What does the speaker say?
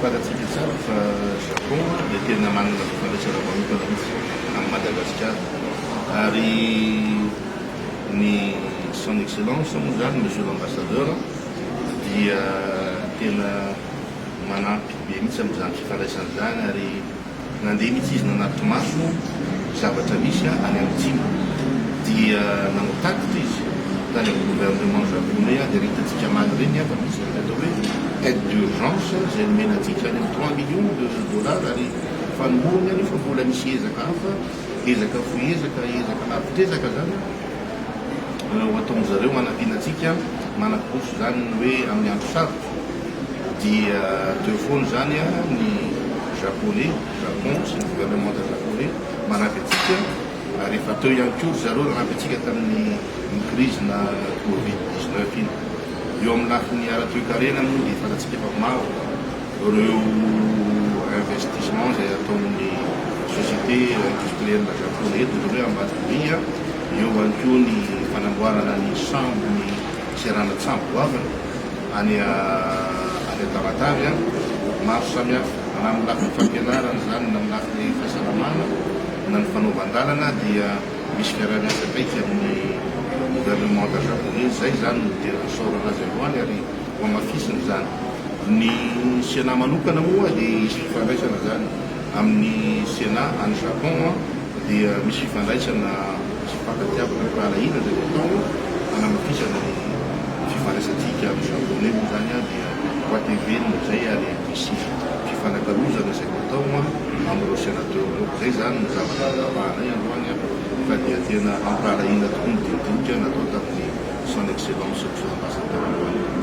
fatatsika tsara fa Japon dia tena manana fifandraisana manokana mihitsy amin'ny Madagasikara ary ny son excellence moa zany monsieur l'ambassadeur dia tena manampy be mihitsy amin'izany fifandraisana zany ary nandeha mihitsy izy nanaty maso zavatra misy any amin'ny Tsimo dia nanao tatitra izy tany amin'ny gouvernement japonais dia ritatsika maly reny fa misy atao hoe aide d'urgence zay nomenatsika any amin'ny 3 millions de dollars ary fanomorony any fa mbola misy ezaka hafa ezaka foezaka avitezaka zany ho ataon'ny zareo manampianatsika manakoso zany hoe amin'ny andro sarotra dia teo foany zany ny Japon sy ny gouvernement japonais manampy atsika rehefa teo ihany koa zareo nanampy atsika tamin'ny crise na Covid-19 iny eo amin'ny lafiny ara-toe-karena moa dia fatatsika efa maro ireo investissement zay ataon'ny société industrielle japonaise toy hoe ambadimbia eo ihany koa ny fanamboarana ny sambo ny seranatsambo goavana any Tamatavy maro samihafa na amin'ny lafiny fampianarana zany na amin'ny lafiny fahasalamana na ny fanaovan-dalana dia misy fiara-miasa kaiky amin'ny gouvernement japonais zay zany no tena sorana azy aloany ary mamafisiny zany ny Sénat manokana moa dia misy fifandraisana zany amin'ny Sénat any Japon dia misy fifandraisana sy fankatiavana rahalaina zay atao hanamafisana ny fifandraisantsika amin'ny japonais moa zany dia hoatevenina zay ary misy fifanankalozana zay atao amin'ireo sénateur zay zany ny zavatra avahanay androany fa dia tena ampirahalaina tokoa ny dinidinika natao tamin'ny son excellence monsieur l'ambassadeur.